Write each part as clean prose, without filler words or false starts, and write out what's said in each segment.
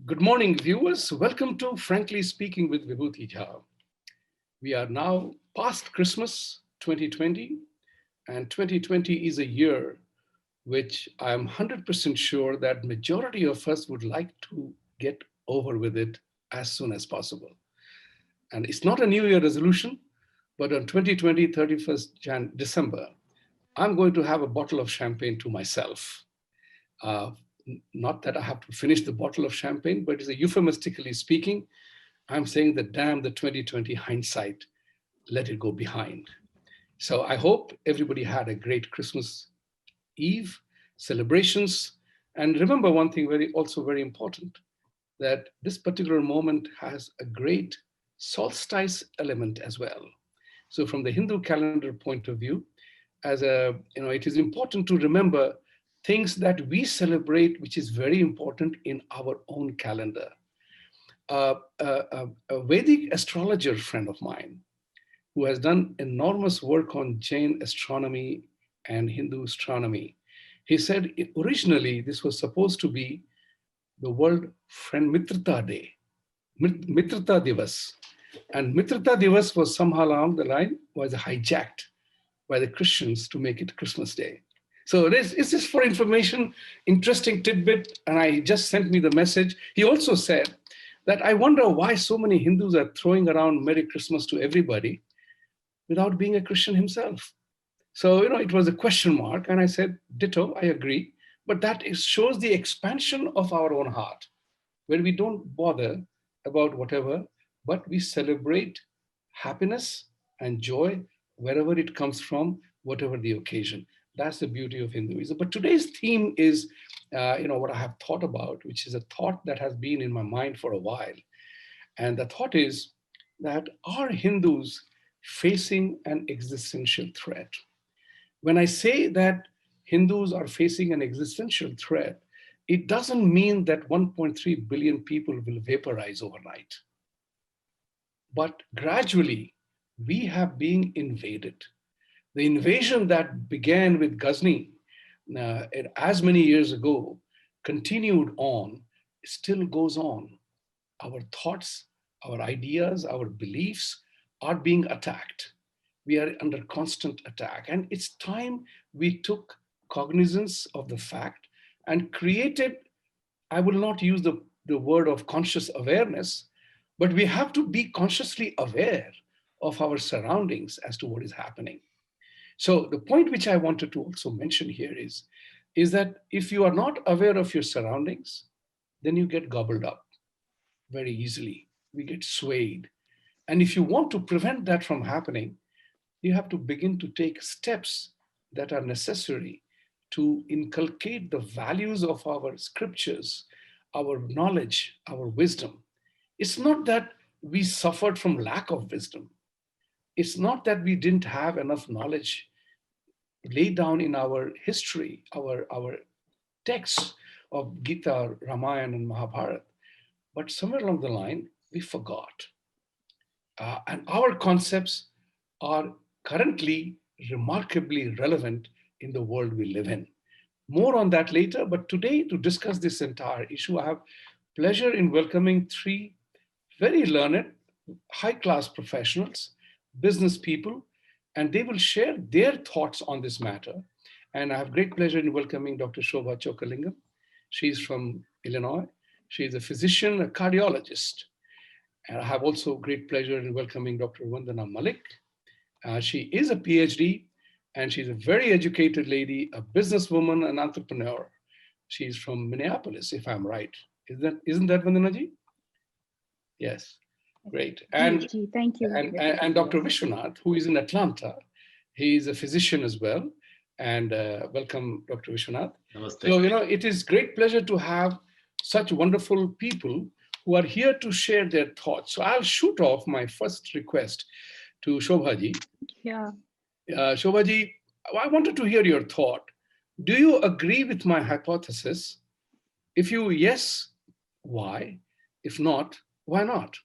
Good morning, viewers. Welcome to Frankly Speaking with Vibhuti Jha. We are now past Christmas 2020, and 2020 is a year which I'm 100% sure that majority of us would like to get over with it as soon as possible. And it's not a New Year resolution, but on 2020, 31st December, I'm going to have a bottle of champagne to myself. Uh, Not that I have to finish the bottle of champagne, but it's a euphemistically speaking, I'm saying that damn the 2020 hindsight, let it go behind. So I hope everybody had a great Christmas Eve celebrations. And remember one thing also very important, that this particular moment has a great solstice element as well. So from the Hindu calendar point of view, it is important to remember things that we celebrate, which is very important in our own calendar. A Vedic astrologer friend of mine who has done enormous work on Jain astronomy and Hindu astronomy, he said originally this was supposed to be the World Friend Mitrata Day, Mitrata Divas. And Mitrata Divas was somehow along the line was hijacked by the Christians to make it Christmas Day. So this is just for information, interesting tidbit, and I just sent me the message. He also said that I wonder why so many Hindus are throwing around Merry Christmas to everybody without being a Christian himself. So, it was a question mark, and I said, ditto, I agree. But shows the expansion of our own heart, where we don't bother about whatever, but we celebrate happiness and joy wherever it comes from, whatever the occasion. That's the beauty of Hinduism. But today's theme is, what I have thought about, which is a thought that has been in my mind for a while. And the thought is that are Hindus facing an existential threat? When I say that Hindus are facing an existential threat, it doesn't mean that 1.3 billion people will vaporize overnight. But gradually, we have been invaded. The invasion that began with Ghazni as many years ago continued on, still goes on. Our thoughts, our ideas, our beliefs are being attacked. We are under constant attack. And it's time we took cognizance of the fact and created, I will not use the word of conscious awareness, but we have to be consciously aware of our surroundings as to what is happening. So the point which I wanted to also mention here is that if you are not aware of your surroundings, then you get gobbled up very easily. We get swayed. And if you want to prevent that from happening, you have to begin to take steps that are necessary to inculcate the values of our scriptures, our knowledge, our wisdom. It's not that we suffered from lack of wisdom. It's not that we didn't have enough knowledge laid down in our history, our texts of Gita, Ramayana, and Mahabharata. But somewhere along the line, we forgot. And our concepts are currently remarkably relevant in the world we live in. More on that later, but today to discuss this entire issue, I have pleasure in welcoming three very learned, high-class professionals, business people, and they will share their thoughts on this matter. And I have great pleasure in welcoming Dr. Shoba Chokalingam. She's from Illinois. She is a physician, a cardiologist. And I have also great pleasure in welcoming Dr. Vandana Mangalick. She is a PhD, and she's a very educated lady, a businesswoman, an entrepreneur. She's from Minneapolis, if I'm right. Isn't that Vandanaji? Yes, great. And, Thank you. and Dr. Vishwanath, who is in Atlanta. He's a physician as well. And welcome, Dr. Vishwanath. Namaste. So, it is great pleasure to have such wonderful people who are here to share their thoughts. So I'll shoot off my first request to Shobhaji. Yeah. Shobhaji, I wanted to hear your thought. Do you agree with my hypothesis? If you yes, why? If not, why not?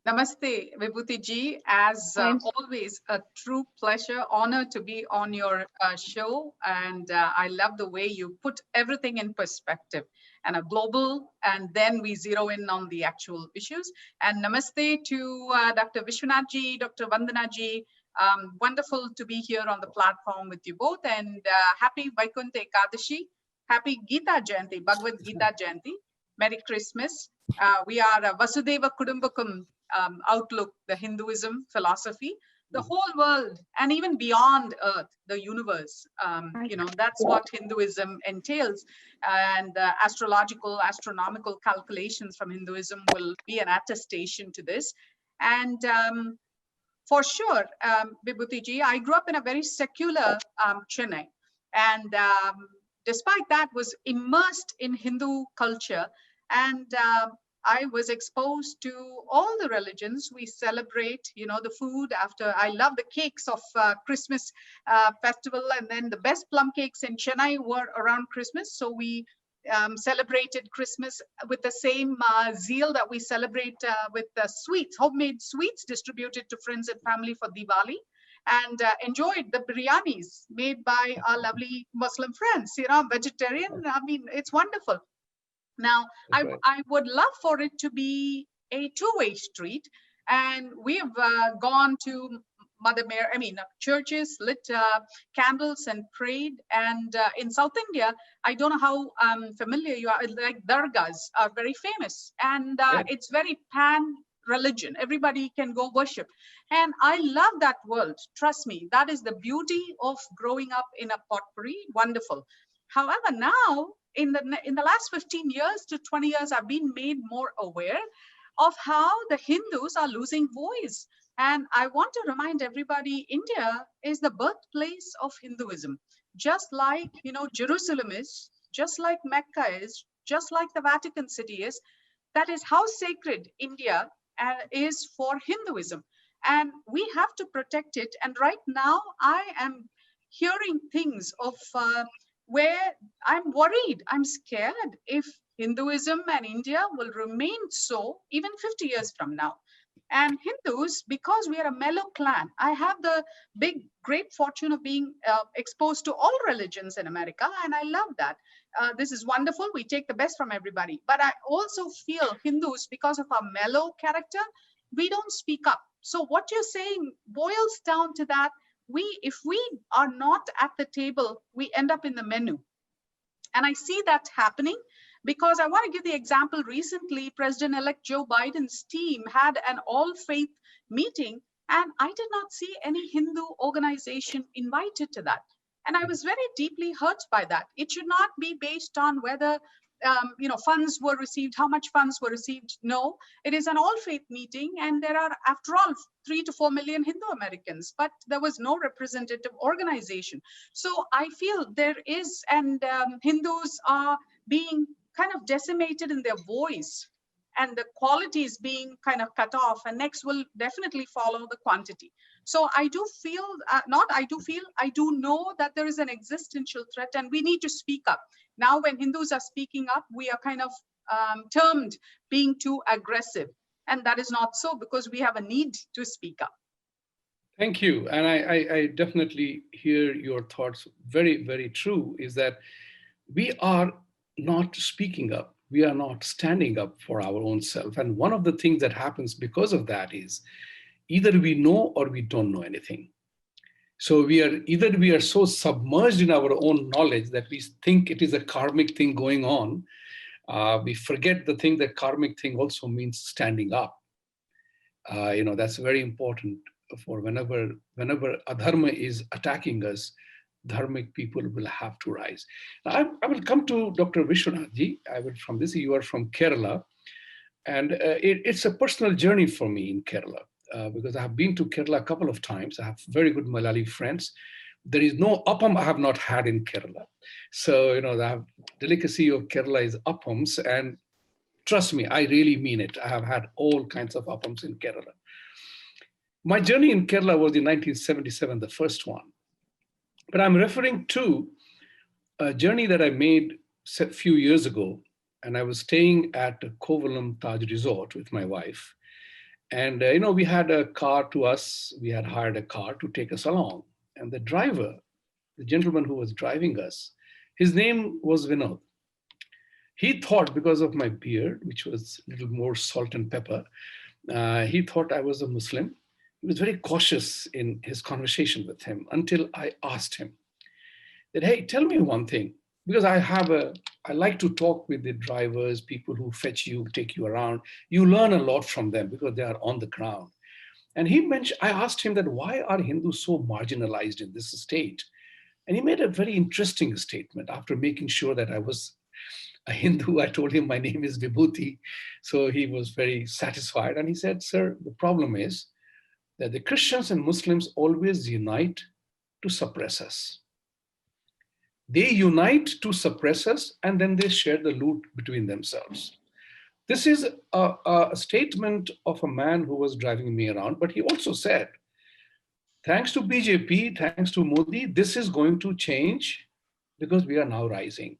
Namaste, Vibhuti Ji. As always, a true pleasure, honor to be on your show. And I love the way you put everything in perspective. and a global, and then we zero in on the actual issues. And namaste to Dr. Vishwanathji, Dr. Vandanaji. Wonderful to be here on the platform with you both, and happy Vaikuntha Ekadashi, happy Gita Jayanti, Bhagavad Gita Jayanti. Merry Christmas. We are a Vasudeva Kudumbakam outlook, the Hinduism philosophy, the whole world, and even beyond Earth, the universe. That's what Hinduism entails. And astrological, astronomical calculations from Hinduism will be an attestation to this. And for sure, Vibhuti Ji, I grew up in a very secular Chennai. And despite that, was immersed in Hindu culture. And I was exposed to all the religions. We celebrate, the food after. I love the cakes of Christmas festival, and then the best plum cakes in Chennai were around Christmas. So we celebrated Christmas with the same zeal that we celebrate with sweets, homemade sweets distributed to friends and family for Diwali, and enjoyed the biryanis made by our lovely Muslim friends, vegetarian. I mean, it's wonderful. Now, I would love for it to be a two-way street. And we have gone to Mother Mary, churches, lit candles and prayed. And in South India, I don't know how familiar you are, like dargahs are very famous. And it's very pan-religion. Everybody can go worship. And I love that world. Trust me, that is the beauty of growing up in a potpourri. Wonderful. However, now, in the last 15 years to 20 years, I've been made more aware of how the Hindus are losing voice. And I want to remind everybody, India is the birthplace of Hinduism. Just like, Jerusalem is, just like Mecca is, just like the Vatican City is. That is how sacred India is for Hinduism. And we have to protect it. And right now, I am hearing things of where I'm worried, I'm scared if Hinduism and India will remain so even 50 years from now. And Hindus, because we are a mellow clan, I have the great fortune of being exposed to all religions in America, and I love that. This is wonderful. We take the best from everybody. But I also feel Hindus, because of our mellow character, we don't speak up. So what you're saying boils down to that. If we are not at the table, we end up in the menu. And I see that happening because I want to give the example. Recently, President-elect Joe Biden's team had an all-faith meeting, and I did not see any Hindu organization invited to that. And I was very deeply hurt by that. It should not be based on whether funds were received, how much funds were received. No, it is an all-faith meeting, and there are, after all, 3 to 4 million Hindu Americans, but there was no representative organization. So I feel there is, and Hindus are being kind of decimated in their voice, and the quality is being kind of cut off, and next will definitely follow the quantity. So I do feel, I do know that there is an existential threat, and we need to speak up. Now, when Hindus are speaking up, we are kind of termed being too aggressive. And that is not so, because we have a need to speak up. Thank you. And I definitely hear your thoughts. Very, very true is that we are not speaking up. We are not standing up for our own self. And one of the things that happens because of that is either we know or we don't know anything. So we are so submerged in our own knowledge that we think it is a karmic thing going on. We forget the thing that karmic thing also means standing up. That's very important for whenever adharma is attacking us, dharmic people will have to rise. Now, I will come to Dr. Vishwanathji. From this, you are from Kerala. And it's a personal journey for me in Kerala. Because I have been to Kerala a couple of times. I have very good Malayali friends. There is no appam I have not had in Kerala. So, the delicacy of Kerala is appams. And trust me, I really mean it. I have had all kinds of appams in Kerala. My journey in Kerala was in 1977, the first one. But I'm referring to a journey that I made a few years ago. And I was staying at Kovalam Taj Resort with my wife. And, we had a car to us. We had hired a car to take us along. And the driver, the gentleman who was driving us, his name was Vinod. He thought because of my beard, which was a little more salt and pepper, he thought I was a Muslim. He was very cautious in his conversation with him until I asked him that, hey, tell me one thing, because I like to talk with the drivers, people who fetch you, take you around. You learn a lot from them because they are on the ground. And I asked him that why are Hindus so marginalized in this state? And he made a very interesting statement after making sure that I was a Hindu. I told him my name is Vibhuti. So he was very satisfied. And he said, sir, the problem is that the Christians and Muslims always unite to suppress us. They unite to suppress us and then they share the loot between themselves. This is a statement of a man who was driving me around, but he also said, thanks to BJP, thanks to Modi, this is going to change because we are now rising.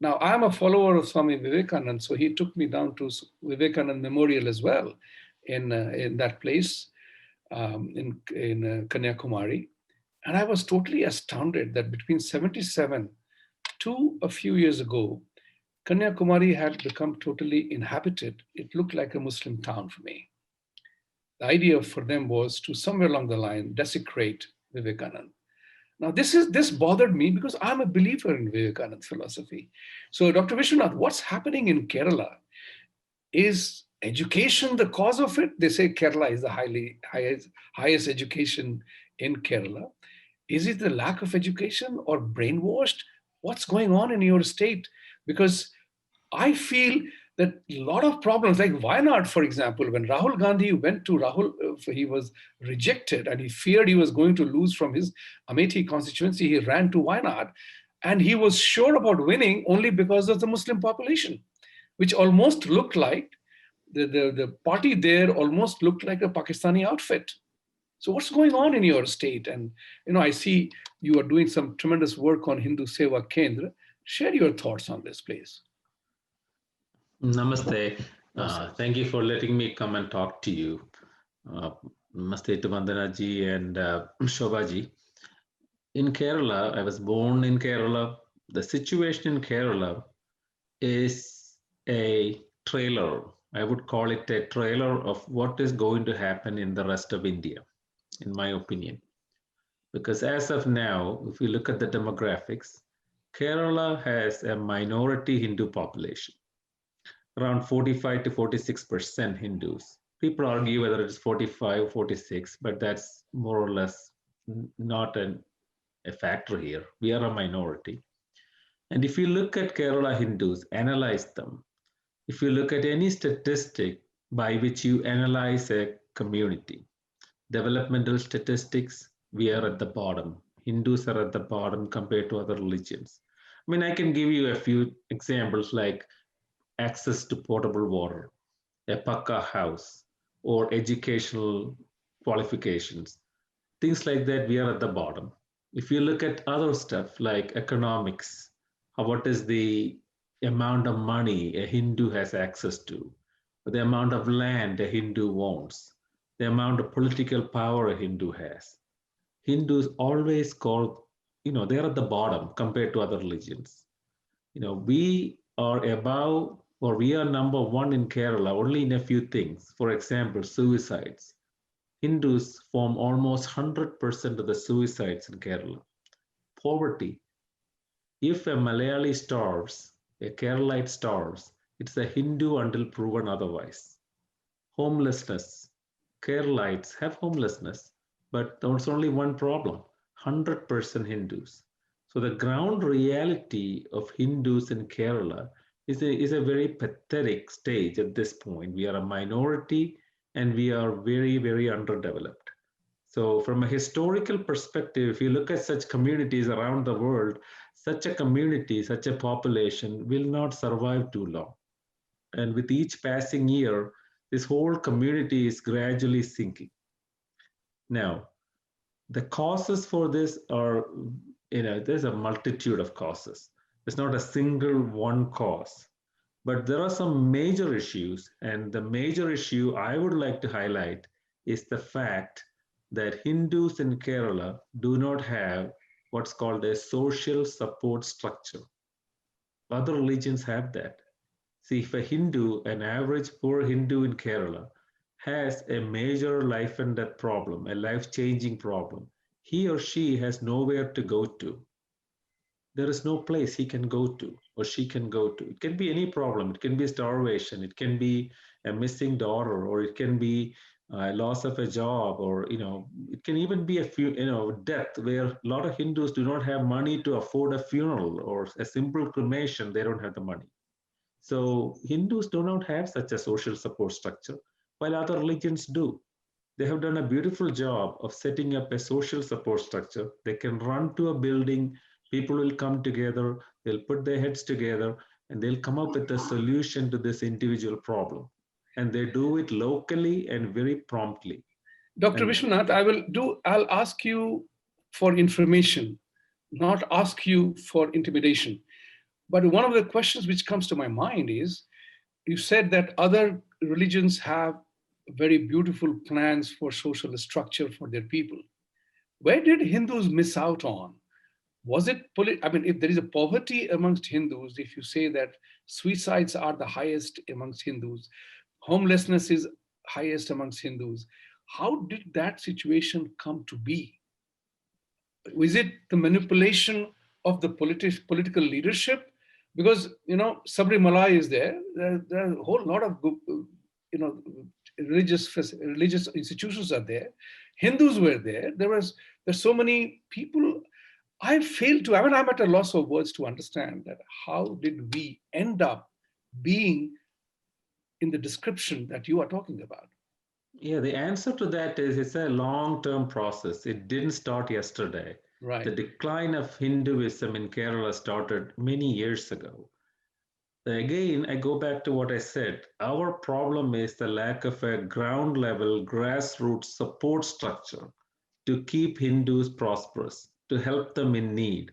Now, I'm a follower of Swami Vivekananda, so he took me down to Vivekananda Memorial as well in that place in Kanyakumari. And I was totally astounded that between 77 to a few years ago, Kanyakumari had become totally inhabited. It looked like a Muslim town for me. The idea for them was to somewhere along the line desecrate Vivekananda. Now, this bothered me because I'm a believer in Vivekananda philosophy. So, Dr. Vishwanath, what's happening in Kerala? Is education the cause of it? They say Kerala is the highest education in Kerala. Is it the lack of education or brainwashed? What's going on in your state? Because I feel that a lot of problems, like Wayanad, for example, when Rahul Gandhi went to he was rejected and he feared he was going to lose from his Amethi constituency. He ran to Wayanad and he was sure about winning only because of the Muslim population, which almost looked like the party there almost looked like a Pakistani outfit. So what's going on in your state? And I see you are doing some tremendous work on Hindu Seva Kendra. Share your thoughts on this, please. Namaste. Thank you for letting me come and talk to you. Namaste to Vandana ji and Shoba ji. In Kerala, I was born in Kerala. The situation in Kerala is a trailer. I would call it a trailer of what is going to happen in the rest of India, in my opinion. Because as of now, if we look at the demographics, Kerala has a minority Hindu population, around 45 to 46% Hindus. People argue whether it's 45 or 46, but that's more or less not a factor here. We are a minority. And if you look at Kerala Hindus, analyze them. If you look at any statistic by which you analyze a community, developmental statistics, we are at the bottom. Hindus are at the bottom compared to other religions. I mean, I can give you a few examples like access to potable water, a pakka house, or educational qualifications. Things like that, we are at the bottom. If you look at other stuff like economics, what is the amount of money a Hindu has access to, the amount of land a Hindu owns, the amount of political power a Hindu has. Hindus always call, they're at the bottom compared to other religions. We are above, or we are number one in Kerala only in a few things. For example, suicides. Hindus form almost 100% of the suicides in Kerala. Poverty. If a Malayali starves, a Keralite starves, it's a Hindu until proven otherwise. Homelessness. Keralites have homelessness, but there's only one problem, 100% Hindus. So the ground reality of Hindus in Kerala is a very pathetic stage at this point. We are a minority and we are very, very underdeveloped. So from a historical perspective, if you look at such communities around the world, such a community, such a population will not survive too long. And with each passing year, this whole community is gradually sinking. Now, the causes for this are, there's a multitude of causes. There's not a single one cause, but there are some major issues. And the major issue I would like to highlight is the fact that Hindus in Kerala do not have what's called a social support structure. Other religions have that. See, if a Hindu, an average poor Hindu in Kerala, has a major life and death problem, a life changing problem, he or she has nowhere to go to. There is no place he can go to or she can go to. It can be any problem. It can be starvation. It can be a missing daughter, or it can be a loss of a job, or it can even be a death, where a lot of Hindus do not have money to afford a funeral or a simple cremation. They don't have the money. So Hindus do not have such a social support structure, while other religions do. They have done a beautiful job of setting up a social support structure. They can run to a building, people will come together, they'll put their heads together, and they'll come up with a solution to this individual problem. And they do it locally and very promptly. Dr. And Vishwanath, I'll ask you for information, not ask you for intimidation. But one of the questions which comes to my mind is, you said that other religions have very beautiful plans for social structure for their people. Where did Hindus miss out on? Was it, I mean, if there is a poverty amongst Hindus, if you say that suicides are the highest amongst Hindus, homelessness is highest amongst Hindus, how did that situation come to be? Was it the manipulation of the political leadership? Because, Sabrimala is there. There are a whole lot of, religious institutions are there. Hindus were there. There's so many people. I fail to, I'm at a loss of words to understand that how did we end up being in the description that you are talking about? yeah, the answer to that is it's a long-term process. It didn't start yesterday. Right. The decline of Hinduism in Kerala started many years ago. Again, I go back to what I said. Our problem is the lack of a ground level, grassroots support structure to keep Hindus prosperous, to help them in need.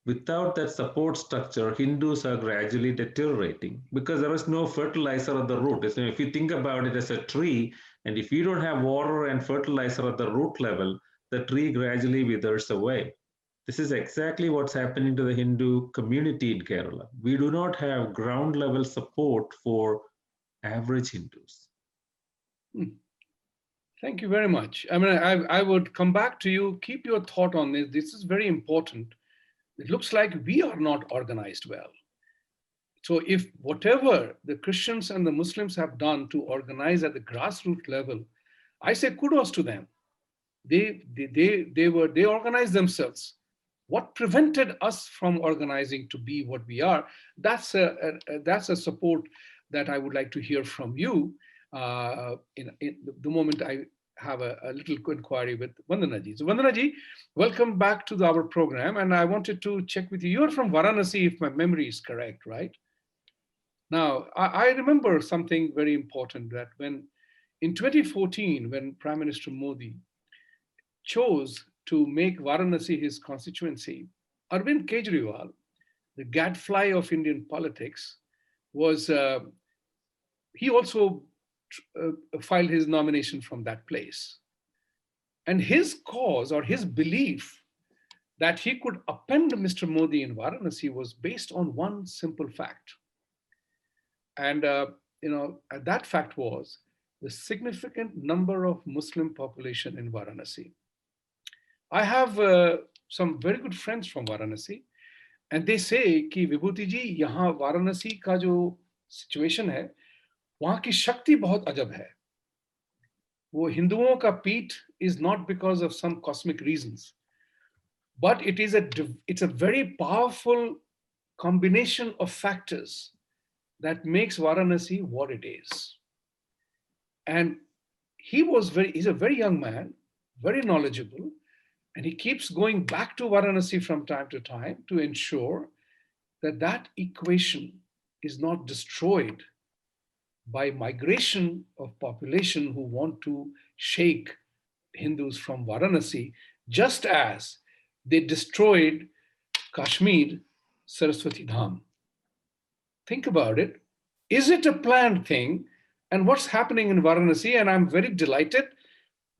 Without that support structure, Hindus are gradually deteriorating because there is no fertilizer at the root. So if you think about it as a tree, and if you don't have water and fertilizer at the root level, the tree gradually withers away. This is exactly what's happening to the Hindu community in Kerala. We do not have ground level support for average Hindus. Thank you very much. I mean, I would come back to you, keep your thought on this. This is very important. It looks like we are not organized well. So if whatever the Christians and the Muslims have done to organize at the grassroots level, I say kudos to them. They organized themselves. What prevented us from organizing to be what we are? That's a support that I would like to hear from you in the moment I have a little inquiry with Vandana ji. So Vandana ji, welcome back to our program. And I wanted to check with you. You're from Varanasi, if my memory is correct, right? Now, I remember something very important, that when in 2014, when Prime Minister Modi chose to make Varanasi his constituency, Arvind Kejriwal, the gadfly of Indian politics, was he also filed his nomination from that place. And his cause, or his belief that he could append Mr. Modi in Varanasi, was based on one simple fact. And that fact was the significant number of Muslim population in Varanasi. I have some very good friends from Varanasi, and they say कि विभूति जी, यहाँ वाराणसी का जो situation है, वहाँ की शक्ति बहुत अजब है. वो हिंदुओं का पीठ is not because of some cosmic reasons, but it's a very powerful combination of factors that makes Varanasi what it is. And he's a very young man, very knowledgeable, and he keeps going back to Varanasi from time to time to ensure that that equation is not destroyed by migration of population who want to shake Hindus from Varanasi, just as they destroyed Kashmir, Saraswati Dham. Think about it. Is it a planned thing? And what's happening in Varanasi? And I'm very delighted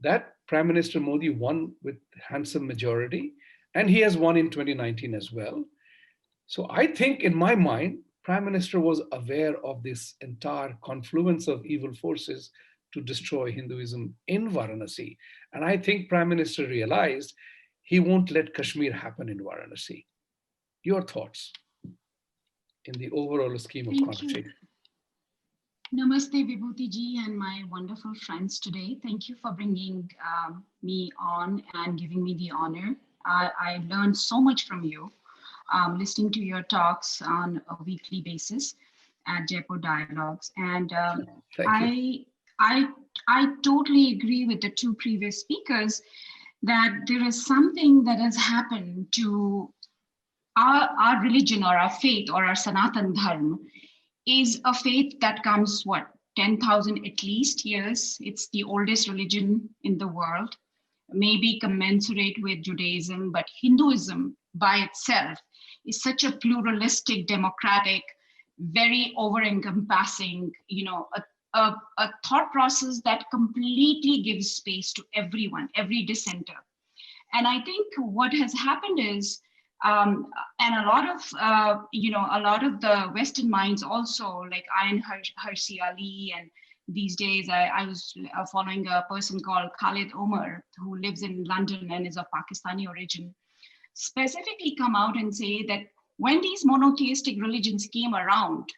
that Prime Minister Modi won with handsome majority, and he has won in 2019 as well. So I think in my mind, Prime Minister was aware of this entire confluence of evil forces to destroy Hinduism in Varanasi. And I think Prime Minister realized he won't let Kashmir happen in Varanasi. Your thoughts in the overall scheme of Thank you. conversation? Namaste, Vibhuti Ji, and my wonderful friends today. Thank you for bringing me on and giving me the honor. I learned so much from you, listening to your talks on a weekly basis at Jaipur Dialogues. And Thank you. I totally agree with the two previous speakers that there is something that has happened to our religion or our faith or our Sanatan Dharma is a faith that comes, what, 10,000 at least years. It's the oldest religion in the world, maybe commensurate with Judaism, but Hinduism by itself is such a pluralistic, democratic, very over-encompassing, a thought process that completely gives space to everyone, every dissenter. And I think what has happened is, and a lot of the Western minds also, like Ayan Hirsi Ali, and these days I was following a person called Khalid Omar, who lives in London and is of Pakistani origin, specifically come out and say that when these monotheistic religions came around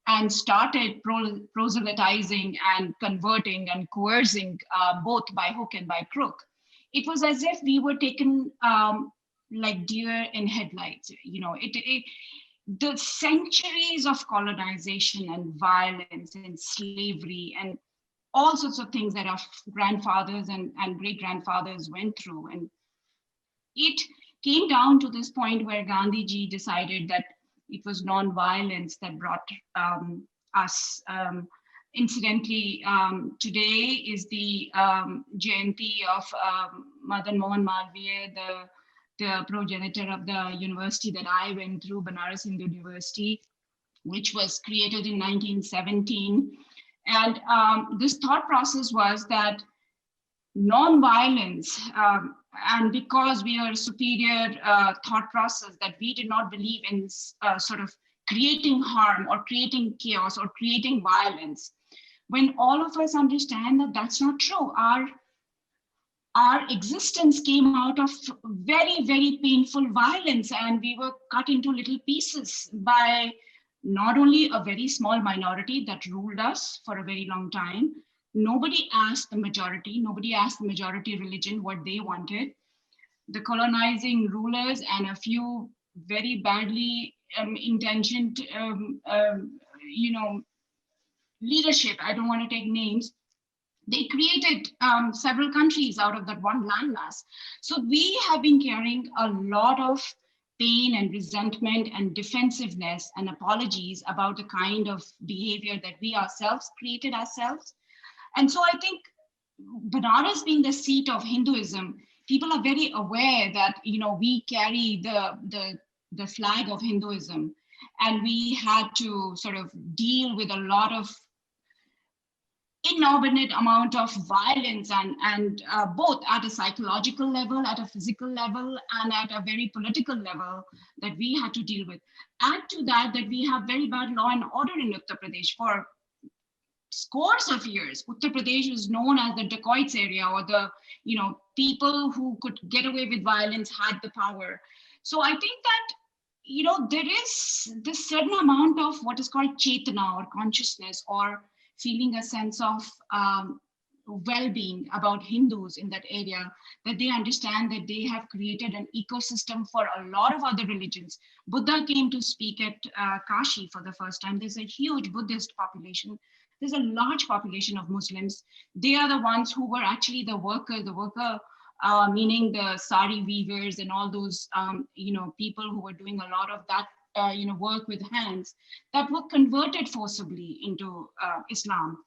and started proselytizing and converting and coercing both by hook and by crook, it was as if we were taken like deer in headlights. The centuries of colonization and violence and slavery and all sorts of things that our grandfathers and great grandfathers went through. And it came down to this point where Gandhi ji decided that it was non-violence that brought us. Incidentally, today is the Jayanti of Madan Mohan Malviya, the progenitor of the university that I went through, Banaras Hindu University, which was created in 1917. And this thought process was that non-violence, and because we are a superior thought process, that we did not believe in sort of creating harm or creating chaos or creating violence. When all of us understand that that's not true, our existence came out of very, very painful violence, and we were cut into little pieces by not only a very small minority that ruled us for a very long time. Nobody asked the majority religion what they wanted. The colonizing rulers and a few very badly intentioned, leadership, I don't want to take names, they created several countries out of that one landmass. So we have been carrying a lot of pain and resentment and defensiveness and apologies about the kind of behavior that we ourselves created ourselves. And so I think Banaras being the seat of Hinduism, people are very aware that, we carry the flag of Hinduism, and we had to sort of deal with a lot of inordinate amount of violence and both at a psychological level, at a physical level, and at a very political level that we had to deal with. Add to that we have very bad law and order in Uttar Pradesh for scores of years. Uttar Pradesh was known as the dacoits area, or the people who could get away with violence had the power. So I think that there is this certain amount of what is called chetana or consciousness, or feeling a sense of well-being about Hindus in that area, that they understand that they have created an ecosystem for a lot of other religions. Buddha came to speak at Kashi for the first time. There's a huge Buddhist population. There's a large population of Muslims. They are the ones who were actually the worker, meaning the sari weavers and all those, people who were doing a lot of that, work with hands, that were converted forcibly into Islam.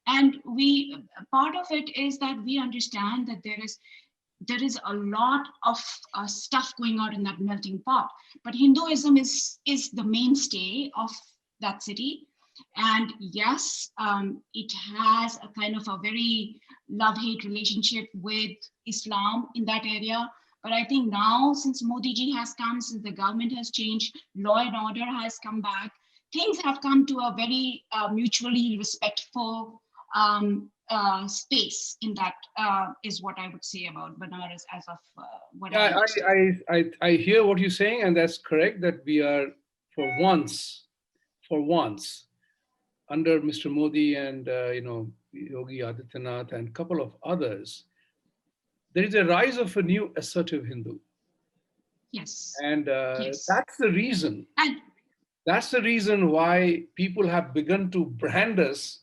And part of it is that we understand that there is a lot of stuff going on in that melting pot. But Hinduism is the mainstay of that city. And yes, it has a kind of a very love-hate relationship with Islam in that area. But I think now, since Modi ji has come, since the government has changed, law and order has come back, things have come to a very mutually respectful space. In that is what I would say about Banaras as of what I understand. I hear what you're saying, and that's correct, that we are, for once, under Mr. Modi and Yogi Adityanath and a couple of others, there is a rise of a new assertive Hindu. Yes. And yes. that's the reason. And that's the reason why people have begun to brand us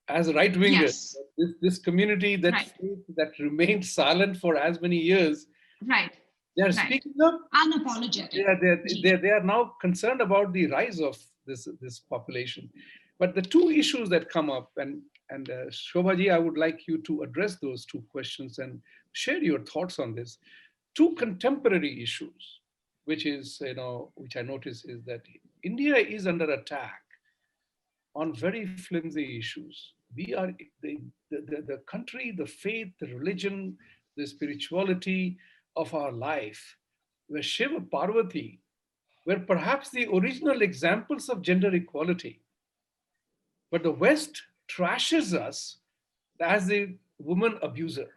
as right-wingers. Yes. This community that that remained silent for as many years. Right. They are speaking up. Unapologetic. They are now concerned about the rise of this population. But the two issues that come up, and Shoba ji, I would like you to address those two questions and share your thoughts on this. Two contemporary issues, which is, which I notice is that India is under attack on very flimsy issues. We are the country, the faith, the religion, the spirituality of our life, where Shiva, Parvati were perhaps the original examples of gender equality. But the West trashes us as a woman abuser.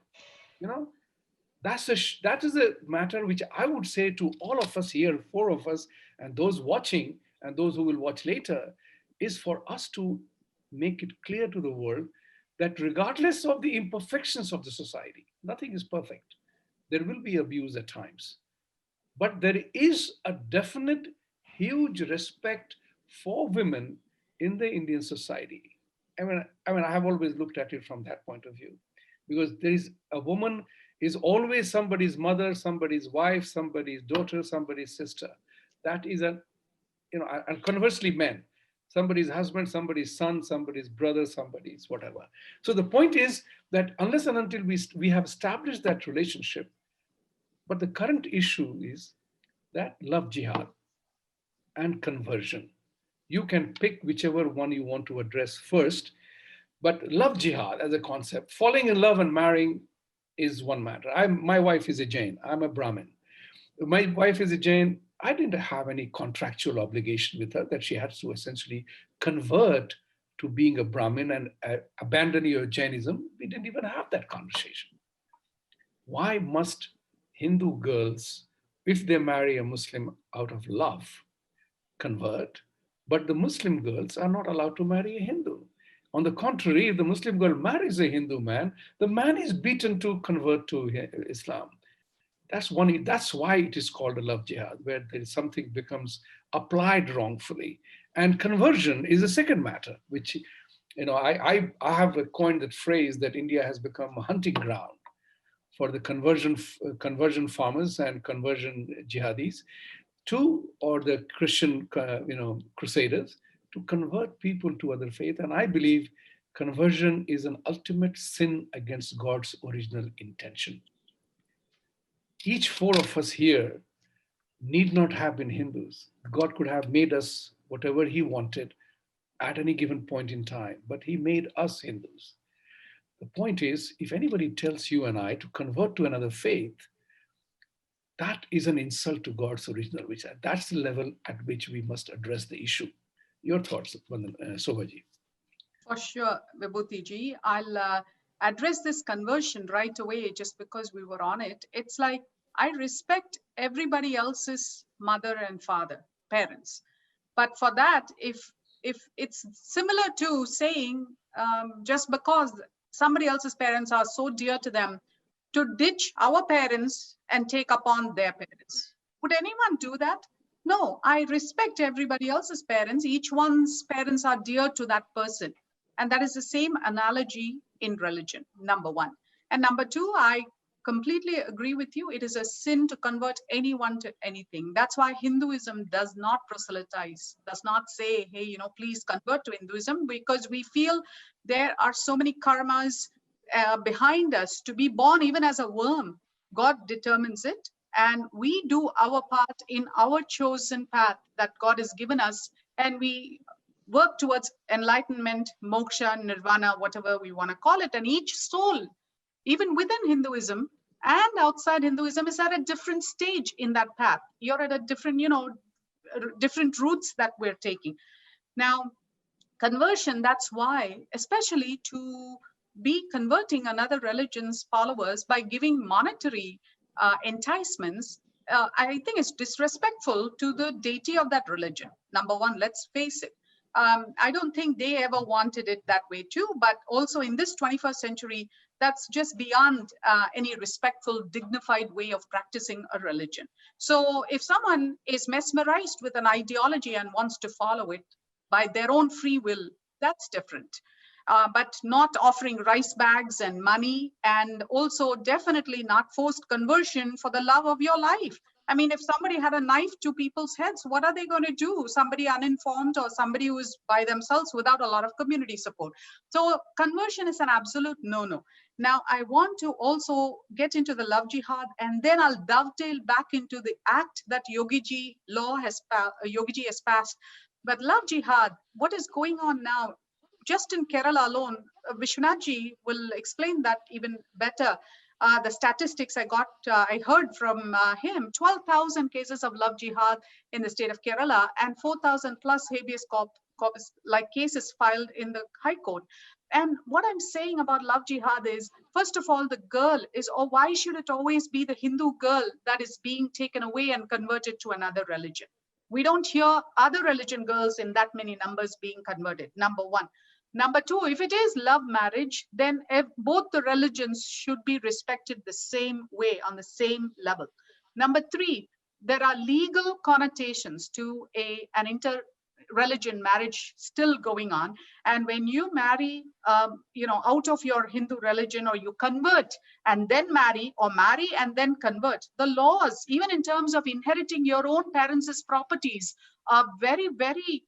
That is a matter which I would say to all of us here, four of us, and those watching and those who will watch later, is for us to make it clear to the world that regardless of the imperfections of the society, nothing is perfect. There will be abuse at times. But there is a definite, huge respect for women in the Indian society. I mean, I have always looked at it from that point of view, because there is a woman is always somebody's mother, somebody's wife, somebody's daughter, somebody's sister. That is and conversely, men, somebody's husband, somebody's son, somebody's brother, somebody's whatever. So the point is that unless and until we have established that relationship, but the current issue is that love jihad and conversion. You can pick whichever one you want to address first, but love jihad as a concept, falling in love and marrying is one matter. My wife is a Jain, I'm a Brahmin. My wife is a Jain. I didn't have any contractual obligation with her that she had to essentially convert to being a Brahmin and abandon your Jainism. We didn't even have that conversation. Why must Hindu girls, if they marry a Muslim out of love, convert, but the Muslim girls are not allowed to marry a Hindu? On the contrary, if the Muslim girl marries a Hindu man, the man is beaten to convert to Islam. That's why it is called a love jihad, where there is something becomes applied wrongfully. And conversion is a second matter, which, I have coined that phrase that India has become a hunting ground for the conversion farmers and conversion jihadis or the Christian, crusaders, to convert people to other faith. And I believe conversion is an ultimate sin against God's original intention. Each four of us here need not have been Hindus. God could have made us whatever he wanted at any given point in time, but he made us Hindus. The point is, if anybody tells you and I to convert to another faith, that is an insult to God's original, that's the level at which we must address the issue. Your thoughts, Shoba ji? For sure, Vibhuti Ji. I'll address this conversion right away just because we were on it. It's like, I respect everybody else's mother and father, parents. But for that, if it's similar to saying, just because somebody else's parents are so dear to them, to ditch our parents and take upon their parents. Would anyone do that? No, I respect everybody else's parents. Each one's parents are dear to that person. And that is the same analogy in religion, number one. And number two, I completely agree with you. It is a sin to convert anyone to anything. That's why Hinduism does not proselytize, does not say, hey, please convert to Hinduism, because we feel there are so many karmas behind us to be born even as a worm. God determines it. And we do our part in our chosen path that God has given us. And we work towards enlightenment, moksha, nirvana, whatever we want to call it. And each soul, even within Hinduism, and outside Hinduism is at a different stage in that path. You're at a different, different routes that we're taking. Now, conversion, that's why, especially to be converting another religion's followers by giving monetary enticements, I think it's disrespectful to the deity of that religion. Number one, let's face it. I don't think they ever wanted it that way too, but also in this 21st century, that's just beyond any respectful, dignified way of practicing a religion. So if someone is mesmerized with an ideology and wants to follow it by their own free will, that's different. But not offering rice bags and money, and also definitely not forced conversion for the love of your life. I mean, if somebody had a knife to people's heads, what are they going to do? Somebody uninformed or somebody who's by themselves without a lot of community support. So conversion is an absolute no-no. Now, I want to also get into the love jihad, and then I'll dovetail back into the act that Yogi Ji has passed. But love jihad, what is going on now? Just in Kerala alone, Vishwanath Ji will explain that even better. The statistics I heard from him, 12,000 cases of love jihad in the state of Kerala and 4,000 plus habeas corpus like cases filed in the High Court. And what I'm saying about love jihad is, first of all, the girl is, or why should it always be the Hindu girl that is being taken away and converted to another religion? We don't hear other religion girls in that many numbers being converted, number one. Number two, if it is love marriage, then both the religions should be respected the same way, on the same level. Number three, there are legal connotations to an inter-religion marriage still going on. And when you marry, out of your Hindu religion, or you convert and then marry, or marry and then convert, the laws, even in terms of inheriting your own parents' properties, are very, very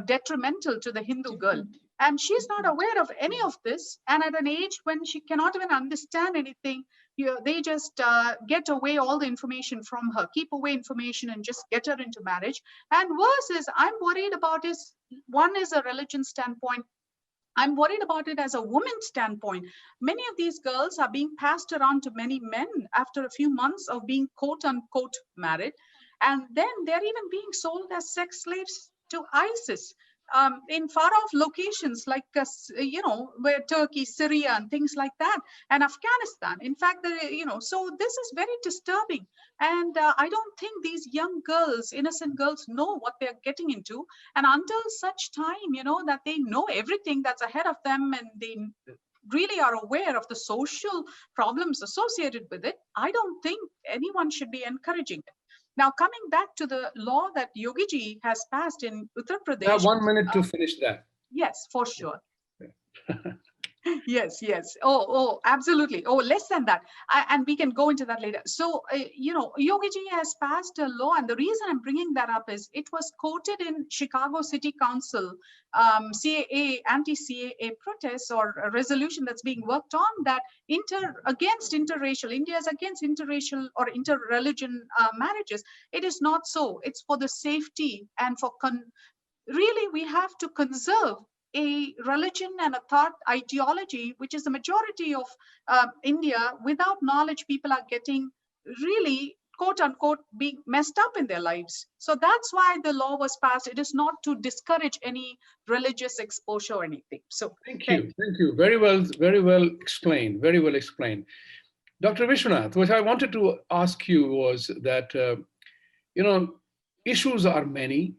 detrimental to the Hindu girl. And she's not aware of any of this. And at an age when she cannot even understand anything, they just get away all the information from her, keep away information and just get her into marriage. And worse is, I'm worried about is, one is a religion standpoint. I'm worried about it as a woman's standpoint. Many of these girls are being passed around to many men after a few months of being quote unquote married. And then they're even being sold as sex slaves to ISIS. In far-off locations like, where Turkey, Syria, and things like that, and Afghanistan. In fact, so this is very disturbing. And I don't think these young girls, innocent girls, know what they're getting into. And until such time, that they know everything that's ahead of them, and they really are aware of the social problems associated with it, I don't think anyone should be encouraging it. Now, coming back to the law that Yogi Ji has passed in Uttar Pradesh. I have 1 minute to finish that. Yes, for sure. Yes. Oh, absolutely. Oh, less than that. And we can go into that later. So, Yogi Ji has passed a law. And the reason I'm bringing that up is it was quoted in Chicago City Council, CAA, anti-CAA protests, or a resolution that's being worked on, that against interracial, India is against interracial or interreligion marriages. It is not so. It's for the safety and for, really, we have to conserve a religion and a thought ideology, which is the majority of India. Without knowledge, people are getting really, quote unquote, being messed up in their lives. So that's why the law was passed. It is not to discourage any religious exposure or anything. So thank you. Very well explained. Very well explained. Dr. Vishwanath, what I wanted to ask you was that, issues are many,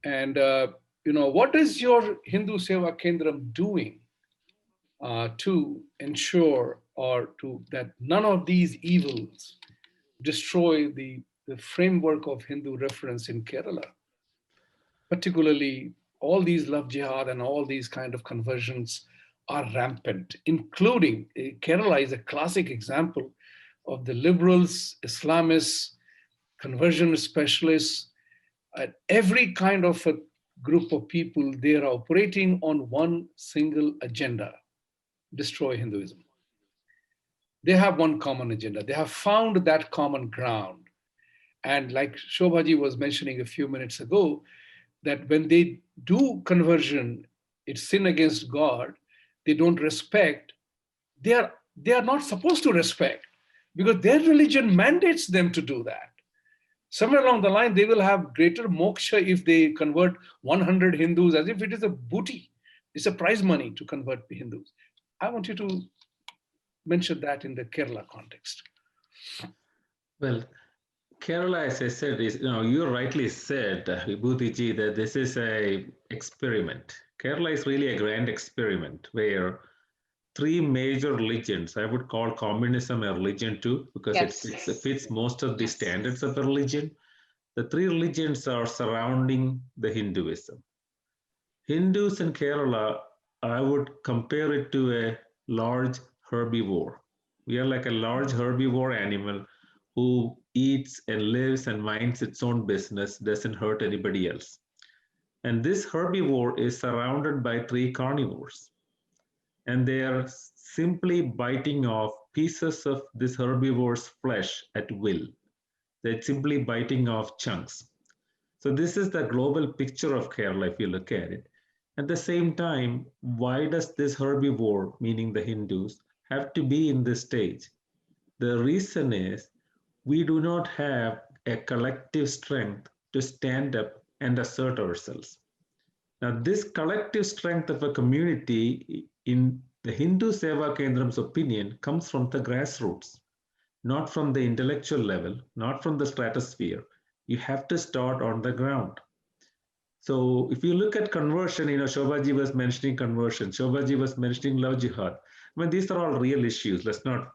and what is your Hindu Seva Kendram doing to ensure that none of these evils destroy the framework of Hindu reference in Kerala? Particularly, all these love jihad and all these kind of conversions are rampant, including Kerala is a classic example of the liberals, Islamists, conversion specialists, every kind of a group of people, they are operating on one single agenda: destroy Hinduism. They have one common agenda. They have found that common ground. And like Shoba Ji was mentioning a few minutes ago, that when they do conversion, it's sin against God, they don't respect, they are they are not supposed to respect because their religion mandates them to do that. Somewhere along the line, they will have greater moksha if they convert 100 Hindus, as if it is a booty. It's a prize money to convert Hindus. I want you to mention that in the Kerala context. Well, Kerala, as I said, is, you rightly said, Vibhuti Ji, that this is a experiment. Kerala is really a grand experiment where three major religions, I would call communism a religion too, because it fits most of the standards of the religion. The three religions are surrounding the Hinduism. Hindus in Kerala, I would compare it to a large herbivore. We are like a large herbivore animal who eats and lives and minds its own business, doesn't hurt anybody else. And this herbivore is surrounded by three carnivores. And they are simply biting off pieces of this herbivore's flesh at will. They're simply biting off chunks. So this is the global picture of Kerala if you look at it. At the same time, why does this herbivore, meaning the Hindus, have to be in this stage? The reason is we do not have a collective strength to stand up and assert ourselves. Now, this collective strength of a community, in the Hindu Seva Kendram's opinion, comes from the grassroots, not from the intellectual level, not from the stratosphere. You have to start on the ground. So if you look at conversion, Shobaji was mentioning conversion. Shobaji was mentioning love jihad. I mean, these are all real issues. Let's not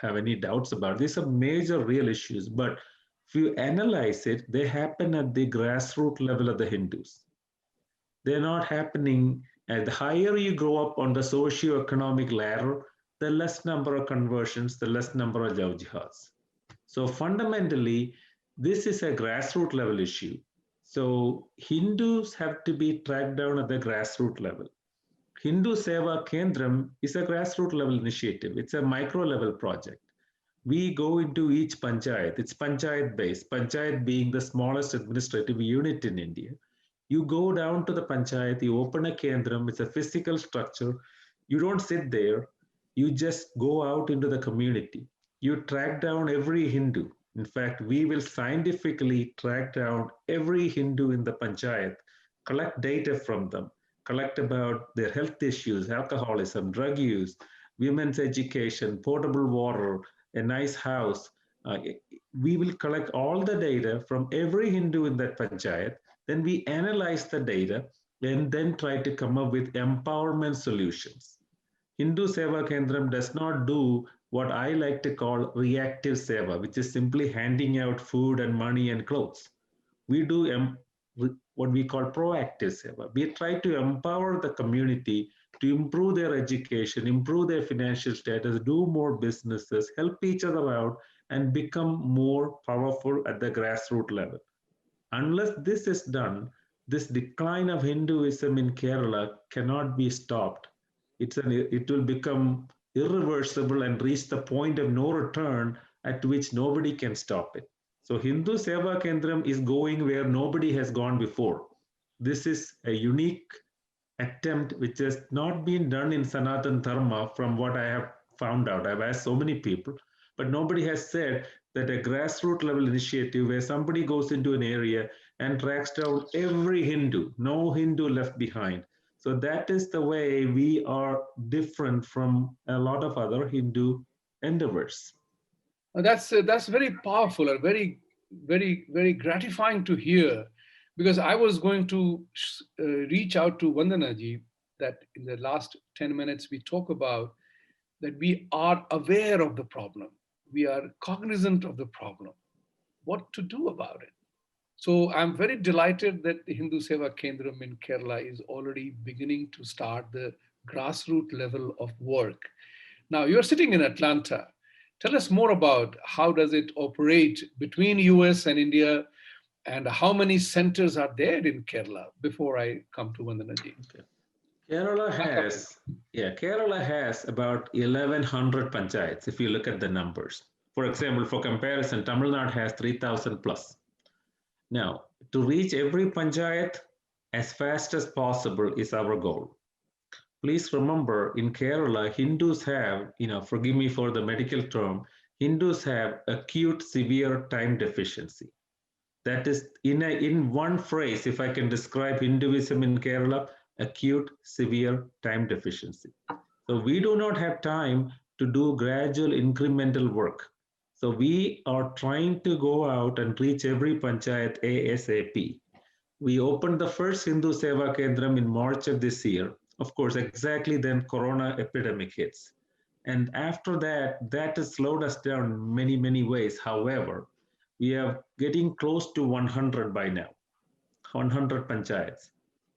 have any doubts about it. These are major real issues. But if you analyze it, they happen at the grassroots level of the Hindus. They're not happening. And the higher you go up on the socio-economic ladder, the less number of conversions, the less number of love jihads. So fundamentally, this is a grassroots level issue. So Hindus have to be tracked down at the grassroots level. Hindu Seva Kendram is a grassroots level initiative. It's a micro level project. We go into each panchayat. It's panchayat based, panchayat being the smallest administrative unit in India. You go down to the panchayat, you open a Kendram, it's a physical structure. You don't sit there, you just go out into the community. You track down every Hindu. In fact, we will scientifically track down every Hindu in the panchayat, collect data from them, collect about their health issues, alcoholism, drug use, women's education, potable water, a nice house. We will collect all the data from every Hindu in that panchayat. Then we analyze the data and then try to come up with empowerment solutions. Hindu Seva Kendram does not do what I like to call reactive Seva, which is simply handing out food and money and clothes. We do what we call proactive Seva. We try to empower the community to improve their education, improve their financial status, do more businesses, help each other out, and become more powerful at the grassroots level. Unless this is done, this decline of Hinduism in Kerala cannot be stopped. It will become irreversible and reach the point of no return at which nobody can stop it. So Hindu Seva Kendram is going where nobody has gone before. This is a unique attempt which has not been done in Sanatan Dharma from what I have found out. I've asked so many people, but nobody has said that a grassroots level initiative where somebody goes into an area and tracks down every Hindu, no Hindu left behind. So that is the way we are different from a lot of other Hindu endeavors. That's very powerful and very gratifying to hear, because I was going to reach out to Vandana ji that in the last 10 minutes we talk about that we are aware of the problem. We are cognizant of the problem. What to do about it? So I'm very delighted that the Hindu Seva Kendram in Kerala is already beginning to start the grassroots level of work. Now you're sitting in Atlanta. Tell us more about how does it operate between US and India, and how many centers are there in Kerala before I come to Vandanaji. Okay. Kerala has about 1,100 panchayats if you look at the numbers. For example, for comparison, Tamil Nadu has 3,000 plus. Now, to reach every panchayat as fast as possible is our goal. Please remember, in Kerala, Hindus have, forgive me for the medical term, Hindus have acute severe time deficiency. That is, in one phrase, if I can describe Hinduism in Kerala, acute severe time deficiency. So we do not have time to do gradual incremental work. So we are trying to go out and reach every panchayat ASAP. We opened the first Hindu Seva Kendram in March of this year. Of course, exactly then Corona epidemic hits. And after that, that has slowed us down many, many ways. However, we are getting close to 100 by now, 100 panchayats.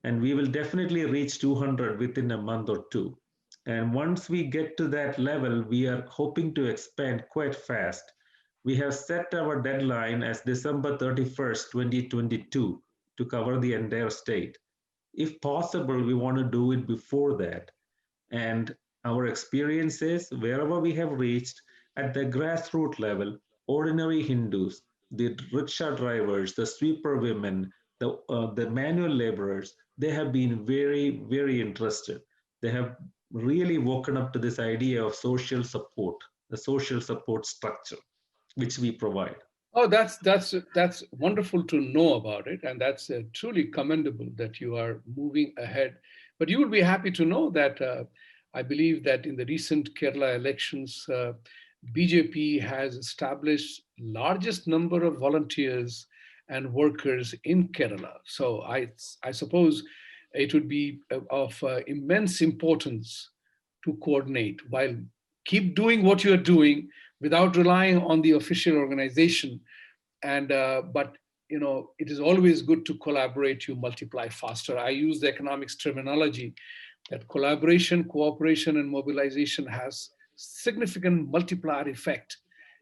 And we will definitely reach 200 within a month or two. And once we get to that level, we are hoping to expand quite fast. We have set our deadline as December 31st, 2022 to cover the entire state. If possible, we want to do it before that. And our experience is wherever we have reached at the grassroots level, ordinary Hindus, the rickshaw drivers, the sweeper women, the manual laborers, they have been very, very interested. They have really woken up to this idea of social support, the social support structure, which we provide. Oh, that's wonderful to know about it, and that's truly commendable that you are moving ahead. But you will be happy to know that I believe that in the recent Kerala elections, BJP has established largest number of volunteers and workers in Kerala. So I suppose it would be of immense importance to coordinate while keep doing what you're doing without relying on the official organization. And but it is always good to collaborate. You multiply faster. I use the economics terminology that collaboration, cooperation, and mobilization has significant multiplier effect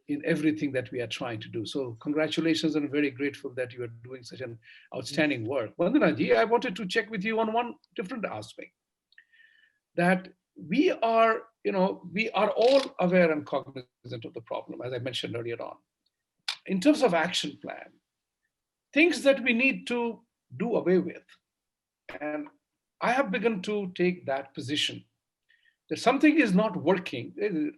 in everything that we are trying to do. So congratulations, and very grateful that you are doing such an outstanding work. Vandana ji, I wanted to check with you on one different aspect, that we are all aware and cognizant of the problem, as I mentioned earlier on. In terms of action plan, things that we need to do away with. And I have begun to take that position that something is not working.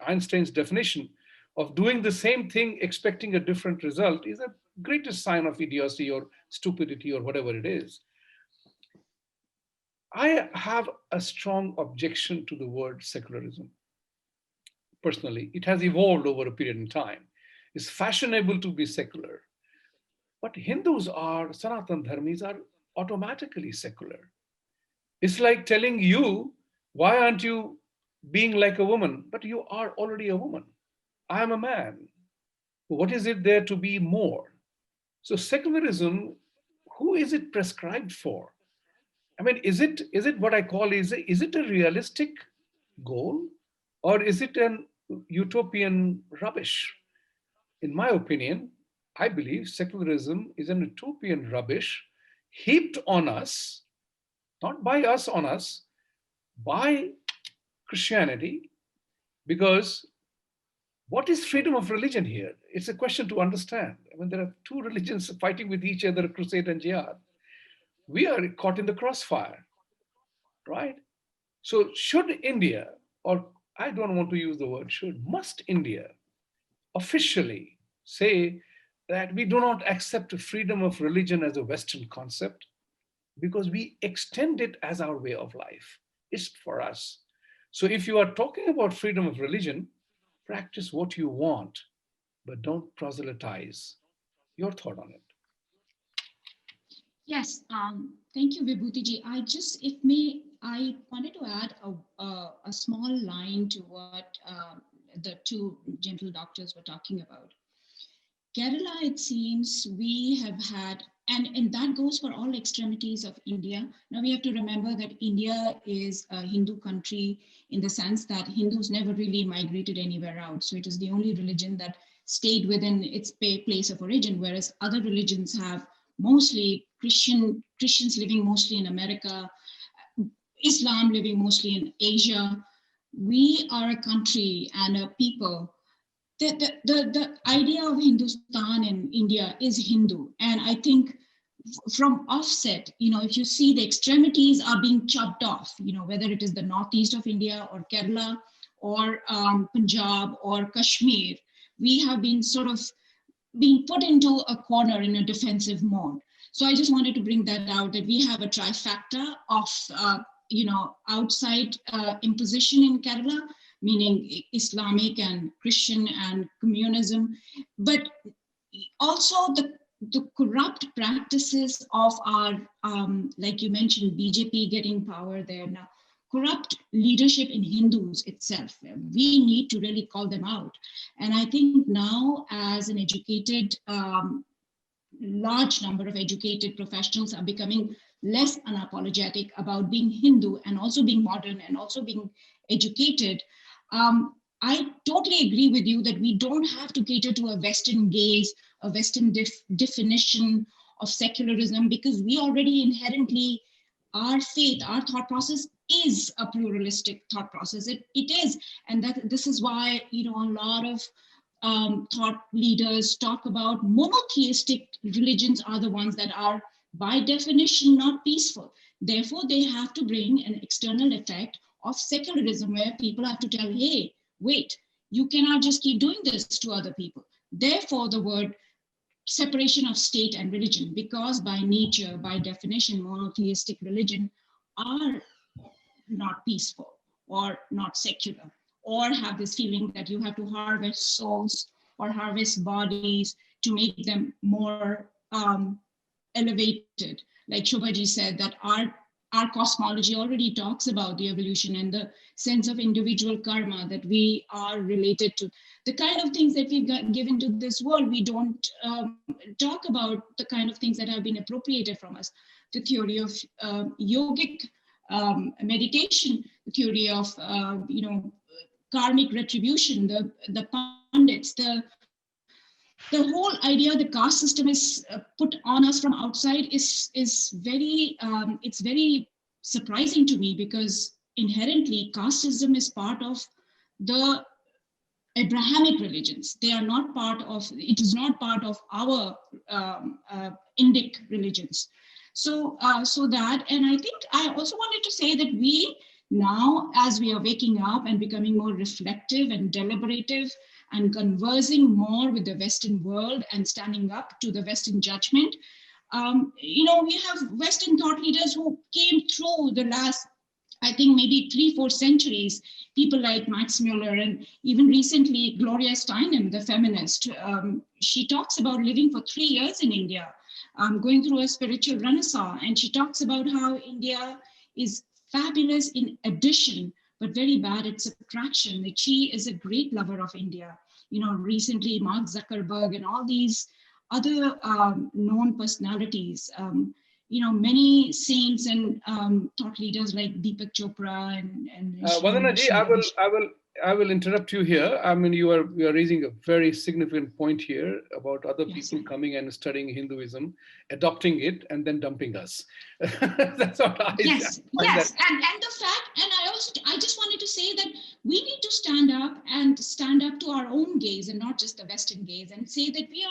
Einstein's definition of doing the same thing expecting a different result is a greatest sign of idiocy or stupidity or whatever it is. I have a strong objection to the word secularism. Personally, it has evolved over a period in time. It's fashionable to be secular. But Hindus are, Sanatan Dharmis are automatically secular. It's like telling you, why aren't you being like a woman? But you are already a woman. I am a man. What is it there to be more? So secularism, who is it prescribed for? I mean, is it what I call, is it a realistic goal? Or is it an utopian rubbish? In my opinion, I believe secularism is an utopian rubbish heaped on us, not by us on us, by Christianity, because what is freedom of religion here? It's a question to understand. I mean, there are two religions fighting with each other, crusade and jihad. We are caught in the crossfire, right? So should India, or I don't want to use the word should, must India officially say that we do not accept freedom of religion as a Western concept because we extend it as our way of life. It's for us. So if you are talking about freedom of religion, practice what you want, but don't proselytize. Your thought on it? Yes, thank you, Vibhuti Ji. I wanted to add a small line to what the two gentle doctors were talking about. Kerala, it seems we have had, and that goes for all extremities of India. Now we have to remember that India is a Hindu country in the sense that Hindus never really migrated anywhere out. So it is the only religion that stayed within its place of origin, whereas other religions have mostly Christians living mostly in America, Islam living mostly in Asia. We are a country and a people. The idea of Hindustan in India is Hindu. And I think from offset, if you see the extremities are being chopped off, whether it is the northeast of India or Kerala or Punjab or Kashmir, we have been sort of being put into a corner in a defensive mode. So I just wanted to bring that out, that we have a trifecta of, outside imposition in Kerala, meaning Islamic and Christian and communism, but also the corrupt practices of our, like you mentioned, BJP getting power there now, corrupt leadership in Hindus itself. We need to really call them out. And I think now, as an educated, large number of educated professionals are becoming less unapologetic about being Hindu and also being modern and also being educated. I totally agree with you that we don't have to cater to a Western gaze, a Western definition of secularism, because we already inherently, our faith, our thought process is a pluralistic thought process. It is, and that this is why a lot of thought leaders talk about monotheistic religions are the ones that are by definition not peaceful. Therefore, they have to bring an external effect of secularism where people have to tell, hey, wait, you cannot just keep doing this to other people. Therefore, the word separation of state and religion, because by nature, by definition, monotheistic religion are not peaceful or not secular, or have this feeling that you have to harvest souls or harvest bodies to make them more elevated. Like Shobaji said, that our cosmology already talks about the evolution and the sense of individual karma, that we are related to the kind of things that we've given to this world. We don't talk about the kind of things that have been appropriated from us. The theory of yogic meditation, the theory of karmic retribution, the pundits, the whole idea the caste system is put on us from outside is very it's very surprising to me, because inherently caste system is part of the Abrahamic religions. They are not part of, it is not part of our Indic religions. So that, and I think I also wanted to say that we now, as we are waking up and becoming more reflective and deliberative and conversing more with the Western world and standing up to the Western judgment, we have Western thought leaders who came through the last, I think maybe 3-4 centuries, people like Max Muller, and even recently Gloria Steinem, the feminist. She talks about living for 3 years in India, going through a spiritual renaissance. And she talks about how India is fabulous in addition, but very bad at subtraction. That she is a great lover of India. Recently Mark Zuckerberg and all these other known personalities, many saints and thought leaders like Deepak Chopra and Vandana ji, I will interrupt you here. I mean, you are raising a very significant point here about other people coming and studying Hinduism, adopting it, and then dumping us. That's what I Yes. And the fact, and I just wanted to say that we need to stand up to our own gaze and not just the Western gaze, and say that we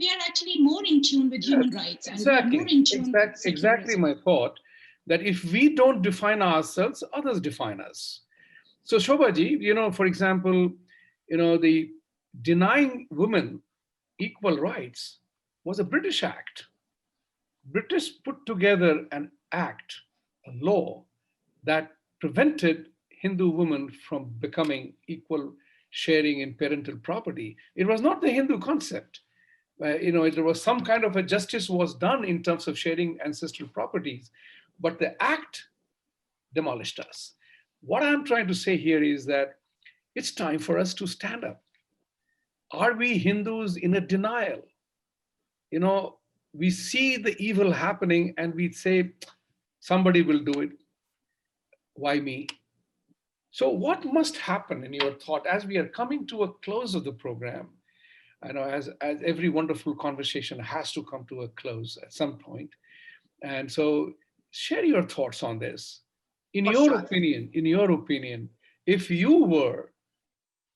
are actually more in tune with human rights, and exactly, more in tune with exactly my thought, that if we don't define ourselves, others define us. So Shobaji, for example, the denying women equal rights was a British act. British put together an act, a law that prevented Hindu women from becoming equal sharing in parental property. It was not the Hindu concept. There was some kind of a justice was done in terms of sharing ancestral properties, but the act demolished us. What I'm trying to say here is that it's time for us to stand up. Are we Hindus in a denial? We see the evil happening and we say, somebody will do it. Why me? So what must happen in your thought as we are coming to a close of the program? I know as every wonderful conversation has to come to a close at some point. And so share your thoughts on this. In your opinion, if you were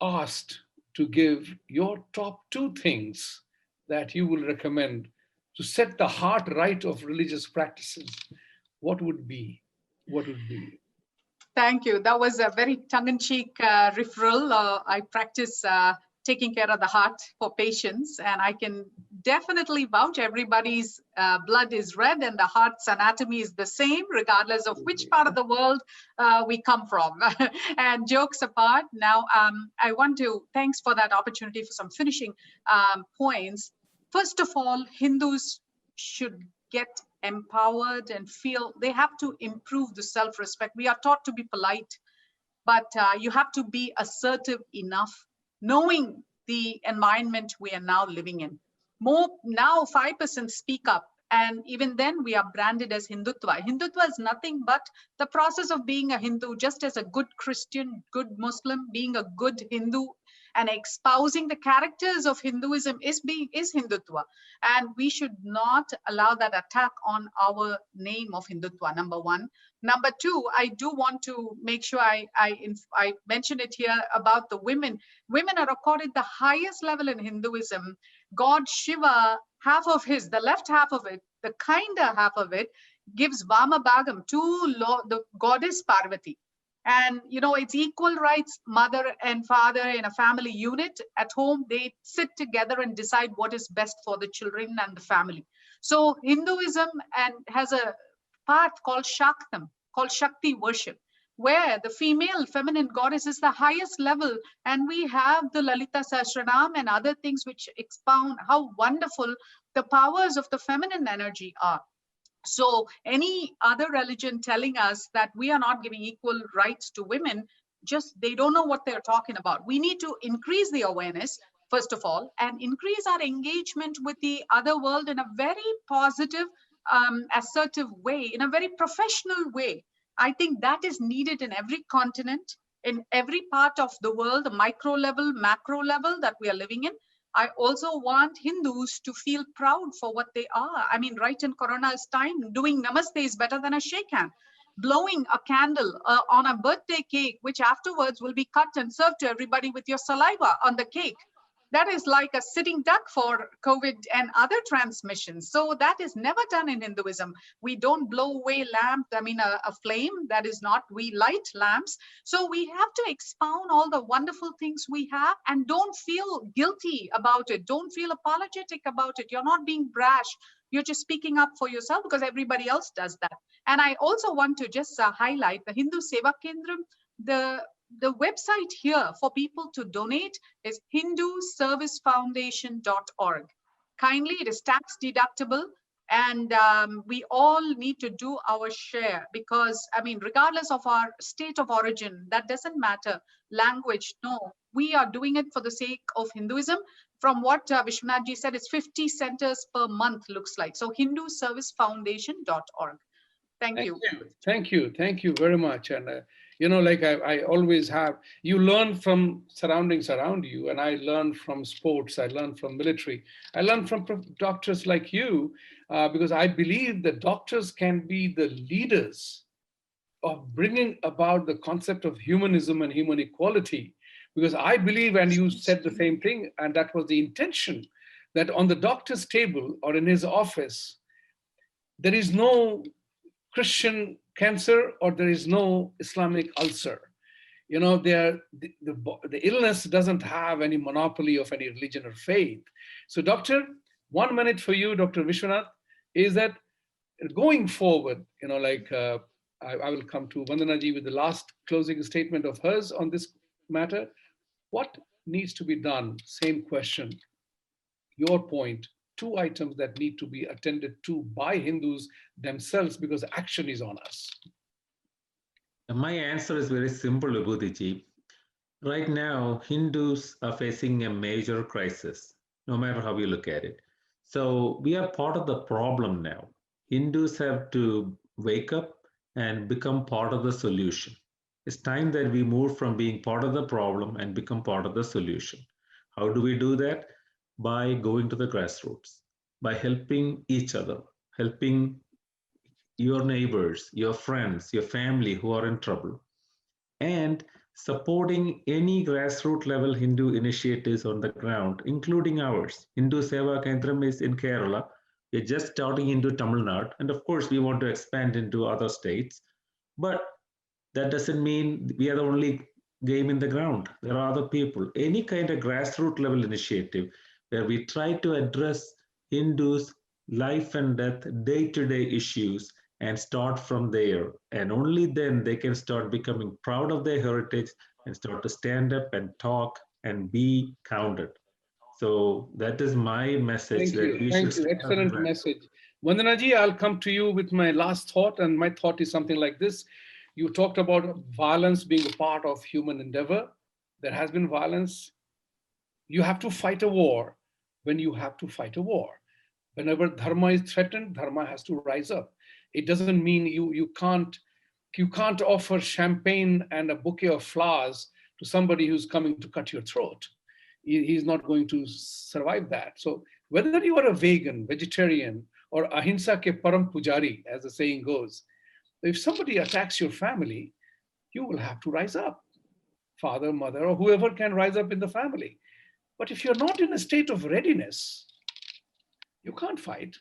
asked to give your top 2 things that you will recommend to set the heart right of religious practices, what would be? What would be? Thank you. That was a very tongue-in-cheek referral. I practice taking care of the heart for patients, and I can definitely vouch everybody's blood is red and the heart's anatomy is the same, regardless of which part of the world we come from. And jokes apart, now I want to, thanks for that opportunity for some finishing points. First of all, Hindus should get empowered and feel they have to improve the self-respect. We are taught to be polite, but you have to be assertive enough, knowing the environment we are now living in. More now, 5% speak up, and even then we are branded as Hindutva. Hindutva is nothing but the process of being a Hindu, just as a good Christian, good Muslim, being a good Hindu and espousing the characters of Hinduism is Hindutva. And we should not allow that attack on our name of Hindutva, number one. Number two, I do want to make sure I mention it here about the women. Women are accorded the highest level in Hinduism. God Shiva, half of his, the left half of it, the kinder half of it, gives Vama Bhagam to the goddess Parvati. And, you know, it's equal rights, mother and father in a family unit. At home, they sit together and decide what is best for the children and the family. So Hinduism has a part called Shaktam, called Shakti worship, where the female, feminine goddess is the highest level. And we have the Lalita Sahasranam and other things which expound how wonderful the powers of the feminine energy are. So any other religion telling us that we are not giving equal rights to women, just they don't know what they're talking about. We need to increase the awareness, first of all, and increase our engagement with the other world in a very positive, assertive way, in a very professional way. I think that is needed in every continent, in every part of the world, the micro level, macro level that we are living in. I also want Hindus to feel proud for what they are. I mean, right in Corona's time, doing namaste is better than a shake hand. Blowing a candle on a birthday cake, which afterwards will be cut and served to everybody with your saliva on the cake. That is like a sitting duck for COVID and other transmissions. So that is never done in Hinduism. We don't blow away a flame. That is not, we light lamps. So we have to expound all the wonderful things we have and don't feel guilty about it. Don't feel apologetic about it. You're not being brash. You're just speaking up for yourself because everybody else does that. And I also want to just highlight the Hindu Seva Kendram. The website here for people to donate is hinduservicefoundation.org. Kindly, it is tax deductible, and we all need to do our share because, I mean, regardless of our state of origin, that doesn't matter. Language, no, we are doing it for the sake of Hinduism. From what Vishwanathji said, it's 50 centers per month looks like. So hinduservicefoundation.org. Thank you. Thank you. Thank you very much. And, you know, like I always have, you learn from surroundings around you, and I learn from sports, I learn from military, I learn from doctors like you, because I believe that doctors can be the leaders of bringing about the concept of humanism and human equality. Because I believe, and you said the same thing, and that was the intention, that on the doctor's table or in his office, there is no Christian cancer or there is no Islamic ulcer. You know, the illness doesn't have any monopoly of any religion or faith. So doctor, 1 minute for you, Dr. Vishwanath, is that going forward, you know, like I will come to Vandana ji with the last closing statement of hers on this matter. What needs to be done? Same question, your point. 2 items that need to be attended to by Hindus themselves because action is on us. My answer is very simple, Vibhuti Ji. Right now, Hindus are facing a major crisis, no matter how you look at it. So we are part of the problem now. Hindus have to wake up and become part of the solution. It's time that we move from being part of the problem and become part of the solution. How do we do that? By going to the grassroots, by helping each other, helping your neighbors, your friends, your family who are in trouble, and supporting any grassroots level Hindu initiatives on the ground, including ours. Hindu Seva Kendram is in Kerala. We're just starting into Tamil Nadu, and of course, we want to expand into other states. But that doesn't mean we are the only game in the ground. There are other people. Any kind of grassroots level initiative where we try to address Hindus' life and death, day-to-day issues, and start from there. And only then they can start becoming proud of their heritage and start to stand up and talk and be counted. So that is my message, Thank that you. we should Thank you. stand up and Excellent run. message. Vandanaji, I'll come to you with my last thought. And my thought is something like this. You talked about violence being a part of human endeavor. There has been violence. You have to fight a war when you have to fight a war. Whenever dharma is threatened, dharma has to rise up. It doesn't mean you can't offer champagne and a bouquet of flowers to somebody who's coming to cut your throat. He's not going to survive that. So whether you are a vegan, vegetarian, or ahimsa ke param pujari, as the saying goes, if somebody attacks your family, you will have to rise up. Father, mother, or whoever can rise up in the family. But if you're not in a state of readiness, you can't fight.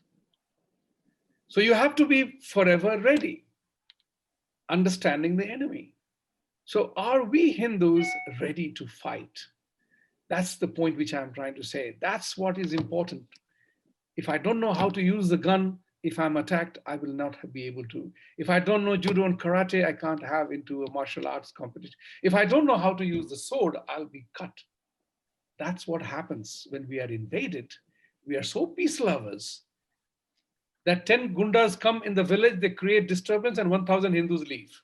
So you have to be forever ready, understanding the enemy. So are we Hindus ready to fight? That's the point which I'm trying to say. That's what is important. If I don't know how to use the gun, if I'm attacked, I will not be able to. If I don't know judo and karate, I can't have into a martial arts competition. If I don't know how to use the sword, I'll be cut. That's what happens when we are invaded. We are so peace lovers that 10 gundas come in the village, they create disturbance, and 1,000 Hindus leave.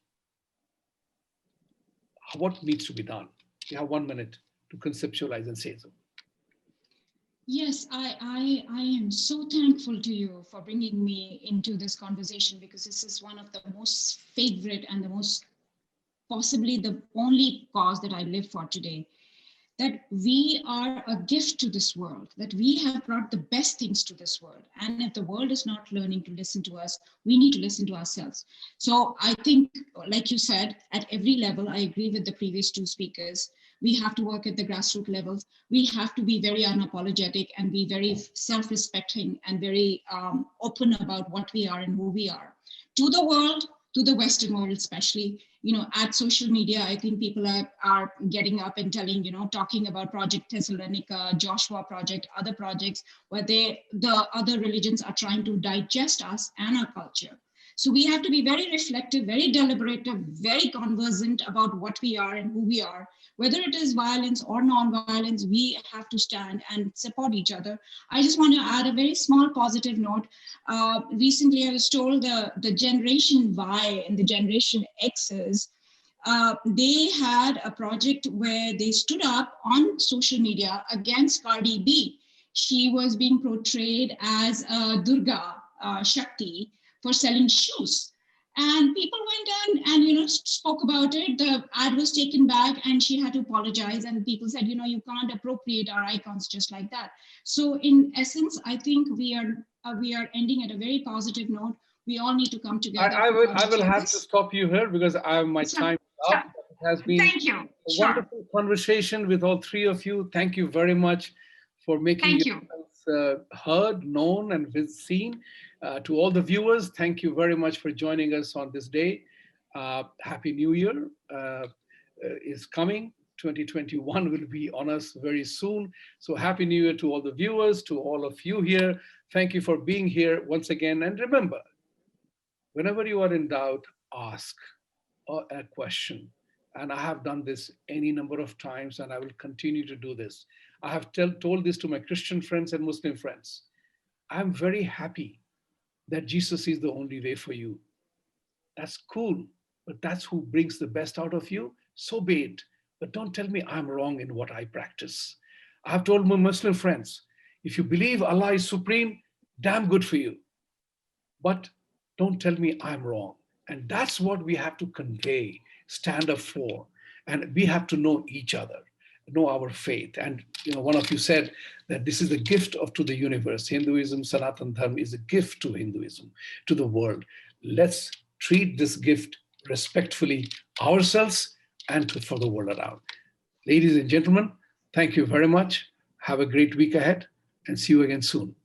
What needs to be done? You have 1 minute to conceptualize and say so. Yes, I am so thankful to you for bringing me into this conversation, because this is one of the most favorite and the most possibly the only cause that I live for today. That we are a gift to this world, that we have brought the best things to this world. And if the world is not learning to listen to us, we need to listen to ourselves. So I think, like you said, at every level, I agree with the previous two speakers. We have to work at the grassroots levels. We have to be very unapologetic and be very self-respecting and very open about what we are and who we are. To the world, to the Western world especially, at social media, I think people are getting up and telling, talking about Project Thessalonica, Joshua Project, other projects where the other religions are trying to digest us and our culture. So we have to be very reflective, very deliberative, very conversant about what we are and who we are. Whether it is violence or non-violence, we have to stand and support each other. I just want to add a very small positive note. Recently, I was told the Generation Y and the Generation X's, they had a project where they stood up on social media against Cardi B. She was being portrayed as Durga Shakti for selling shoes. And people went and spoke about it. The ad was taken back and she had to apologize. And people said, you can't appropriate our icons just like that. So in essence, I think we are ending at a very positive note. We all need to come together. I will have to stop you here because my time is up. It has been a wonderful conversation with all three of you. Thank you very much for making yourselves heard, known, and seen. To all the viewers, thank you very much for joining us on this day. Happy New Year is coming. 2021 will be on us very soon. So Happy New Year to all the viewers, to all of you here. Thank you for being here once again. And remember, whenever you are in doubt, ask a question. And I have done this any number of times, and I will continue to do this. I have told this to my Christian friends and Muslim friends. I'm very happy that Jesus is the only way for you. That's cool, but that's who brings the best out of you. So be it. But don't tell me I'm wrong in what I practice. I have told my Muslim friends, if you believe Allah is supreme, damn good for you. But don't tell me I'm wrong. And that's what we have to convey, stand up for. And we have to know each other, know our faith. And one of you said that this is a gift to the universe. Hinduism, Sanatan Dharma is a gift to Hinduism, to the world. Let's treat this gift respectfully ourselves and for the world around. Ladies and gentlemen, thank you very much. Have a great week ahead and see you again soon.